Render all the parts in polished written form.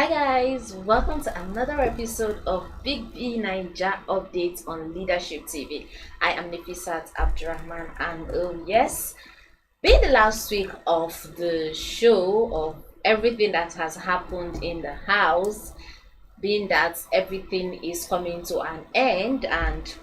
Hi guys, welcome to another episode of Big B Niger Updates on Leadership TV. I am Nifisat Abdurrahman, and yes, being the last week of the show of everything that has happened in the house, being that everything is coming to an end and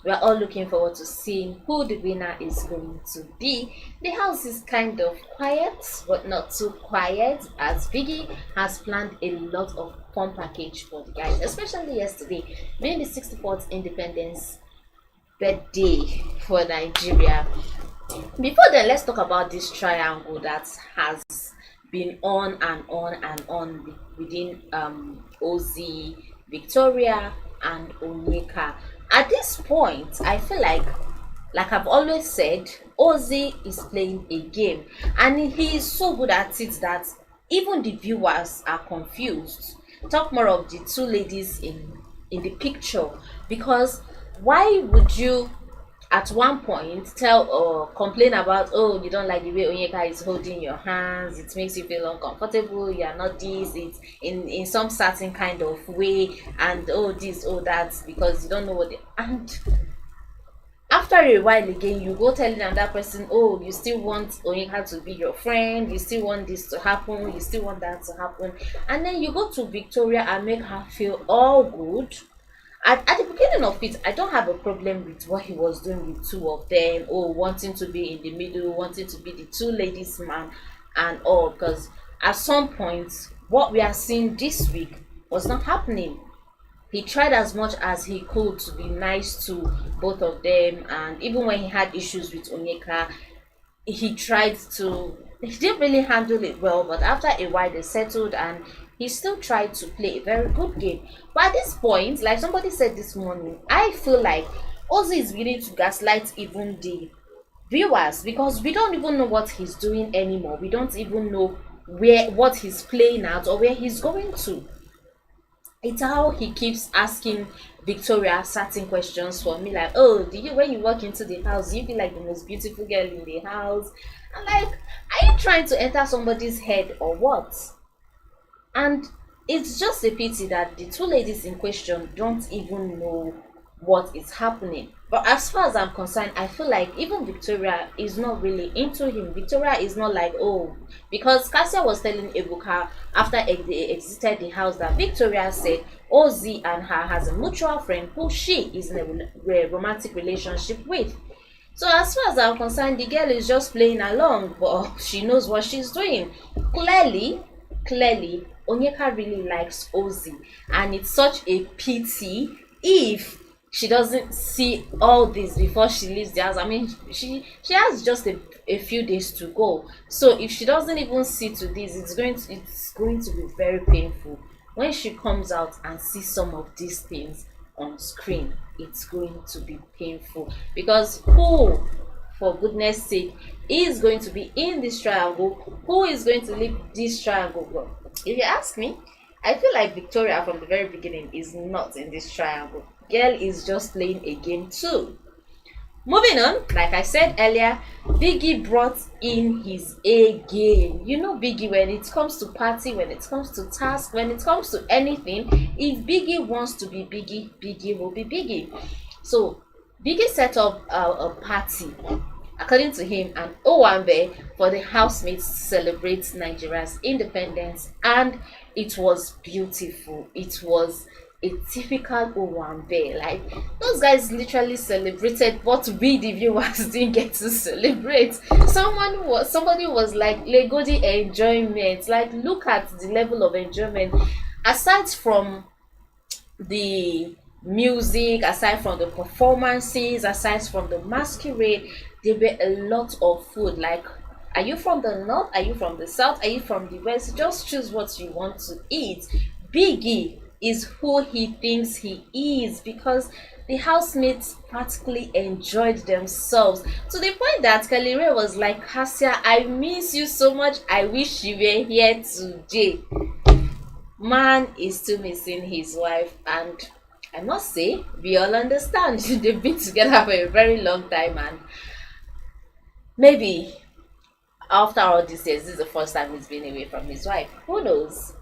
we're all looking forward to seeing who the winner is going to be. The house is kind of quiet, but not too quiet, as Biggie has planned a lot of fun package for the guys, especially yesterday, being the 64th Independence birthday for Nigeria. Before then, let's talk about this triangle that has been on and on and on within Ozee, Victoria, and Onyeka. At this point, I feel like I've always said, Ozee is playing a game, and he is so good at it that even the viewers are confused. Talk more of the two ladies in the picture, because why would you at one point tell or complain about, oh, you don't like the way Onyeka is holding your hands, it makes you feel uncomfortable, you are not this, it's in some certain kind of way, and oh this, oh that, because you don't know what they, and after a while again you go telling another person, oh, you still want Onyeka to be your friend, you still want this to happen, you still want that to happen, and then you go to Victoria and make her feel all good. At the beginning of it, I don't have a problem with what he was doing with two of them, or wanting to be in the middle, wanting to be the two ladies man and all, because at some point what we are seeing this week was not happening. He tried as much as he could to be nice to both of them, and even when he had issues with Onyeka, he didn't really handle it well, but after a while they settled and he still tried to play a very good game. But at this point, like somebody said this morning, I feel like Ozzy is beginning to gaslight even the viewers, because we don't even know what he's doing anymore. We don't even know where what he's playing at or where he's going to. It's how he keeps asking Victoria certain questions for me, like, oh, do you, when you walk into the house, do you feel like the most beautiful girl in the house? And like, are you trying to enter somebody's head or what? And it's just a pity that the two ladies in question don't even know what is happening. But as far as I'm concerned, I feel like even Victoria is not really into him. Victoria is not like, oh, because Cassia was telling Ebuka after they exited the house that Victoria said Ozzy and her has a mutual friend who she is in a romantic relationship with. So as far as I'm concerned, the girl is just playing along, but she knows what she's doing. Clearly, Onyeka really likes Ozzy, and it's such a pity if she doesn't see all this before she leaves the house. I mean, she has just a few days to go. So if she doesn't even see to this, it's going to be very painful when she comes out and sees some of these things on screen. It's going to be painful, because who, for goodness sake, is going to be in this triangle? Who is going to leave this triangle? Well, if you ask me, I feel like Victoria from the very beginning is not in this triangle. Girl is just playing a game too. Moving on, like I said earlier, Biggie brought in his A game. You know Biggie, when it comes to party, when it comes to task, when it comes to anything, if Biggie wants to be Biggie, Biggie will be Biggie. So Biggie set up a party, according to him, an Owambe for the housemates to celebrate Nigeria's independence, and it was beautiful. It was a typical Owambe. Like, those guys literally celebrated what we the viewers didn't get to celebrate. Somebody was like Legodi enjoyment. Like, look at the level of enjoyment. Aside from the music, aside from the performances, aside from the masquerade, there were a lot of food. Like, are you from the north? Are you from the south? Are you from the west? Just choose what you want to eat. Biggie is who he thinks he is, because the housemates practically enjoyed themselves to the point that Kelly Ray was like, Cassia, I miss you so much. I wish you were here today. Man is still missing his wife, and I must say, we all understand. They've been together for a very long time, and maybe after all these years, this is the first time he's been away from his wife. Who knows?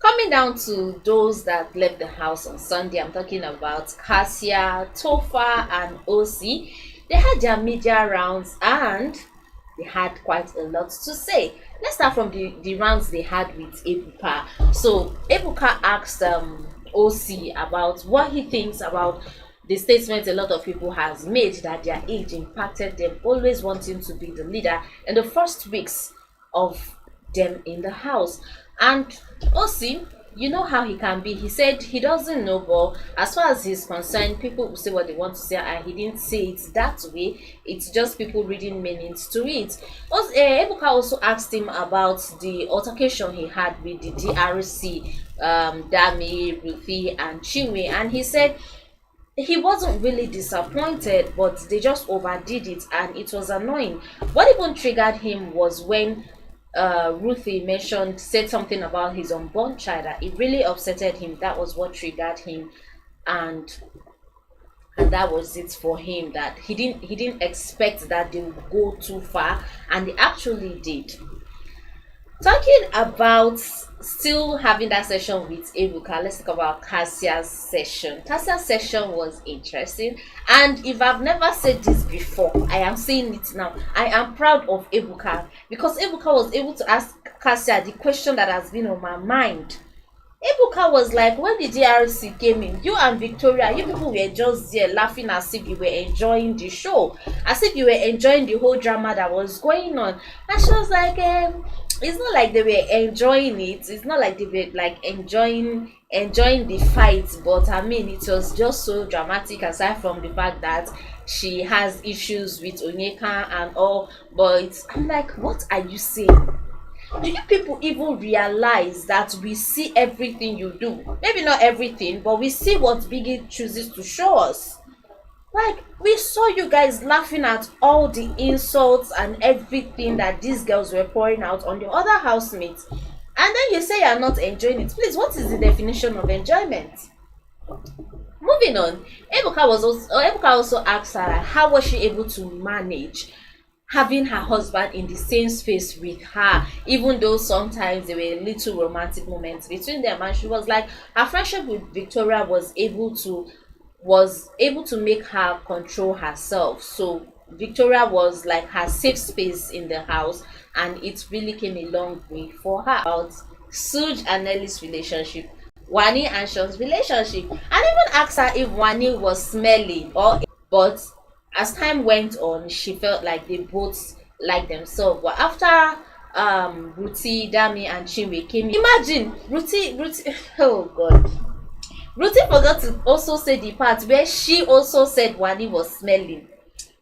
Coming down to those that left the house on Sunday, I'm talking about Cassia, Tofa, and Ozee. They had their media rounds and they had quite a lot to say. Let's start from the rounds they had with Ebuka. So Ebuka asked Ozee about what he thinks about the statement a lot of people has made that their age impacted them always wanting to be the leader in the first weeks of them in the house. And Ozee, you know how he can be. He said he doesn't know, but as far as he's concerned, people will say what they want to say, and he didn't say it that way. It's just people reading meanings to it. Also, Ebuka also asked him about the altercation he had with the DRC, Dami, Ruthie, and Chinwe, and he said he wasn't really disappointed, but they just overdid it and it was annoying. What even triggered him was when Ruthie said something about his unborn child that it really upsetted him. That was what triggered him, and that was it for him. That he didn't expect that they would go too far, and they actually did. Talking about still having that session with Ebuka, let's talk about Cassia's session. Cassia's session was interesting, and if I've never said this before, I am saying it now. I am proud of Ebuka because Ebuka was able to ask Cassia the question that has been on my mind. Ebuka was like, when the DRC came in, you and Victoria, you people were just there laughing as if you were enjoying the show, as if you were enjoying the whole drama that was going on. And she was like, it's not like they were enjoying it. It's not like they were like enjoying the fight, but I mean, it was just so dramatic. Aside from the fact that she has issues with Onyeka and all, but I'm like, what are you saying? Do you people even realize that we see everything you do? Maybe not everything, but we see what Biggie chooses to show us. Like, we saw you guys laughing at all the insults and everything that these girls were pouring out on the other housemates. And then you say you're not enjoying it. Please, what is the definition of enjoyment? Moving on, Ebuka also asked her how was she able to manage having her husband in the same space with her, even though sometimes there were little romantic moments between them. And she was like, her friendship with Victoria was able to make her control herself. So Victoria was like her safe space in the house, and it really came a long way for her. About Suj and Nelly's relationship, Wani and Sean's relationship, and even asked her if Wani was smelling or, but as time went on, she felt like they both liked themselves. But after Ruthie, Dami, and Chinwe came, imagine Ruthie, oh god. Ruthie forgot to also say the part where she also said Wani was smelling.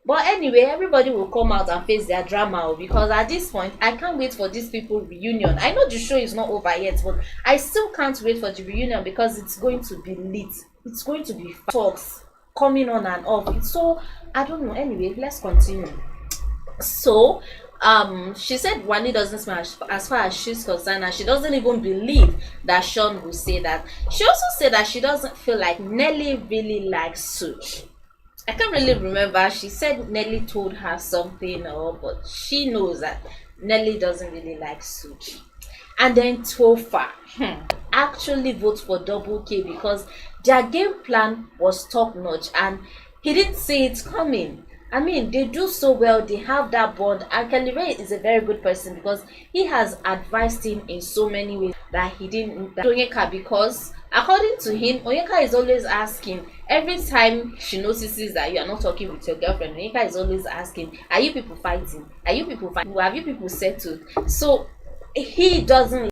But anyway, everybody will come out and face their drama, because at this point, I can't wait for these people reunion. I know the show is not over yet, but I still can't wait for the reunion because it's going to be lit. It's going to be talks coming on and off. It's so, I don't know. Anyway, let's continue. So she said Wani doesn't smell as far as she's concerned, and she doesn't even believe that Sean will say that. She also said that she doesn't feel like Nelly really likes Such. I can't really remember. She said Nelly told her something, but she knows that Nelly doesn't really like Such. And then Tofa actually votes for Double K because their game plan was top notch, and he didn't see it coming. I mean, they do so well, they have that bond, and Kelly Ray is a very good person because he has advised him in so many ways that he didn't. Onyeka, because according to him, Onyeka is always asking, every time she notices that you are not talking with your girlfriend, Onyeka is always asking, are you people fighting? Are you people fighting? Have you people settled? So he doesn't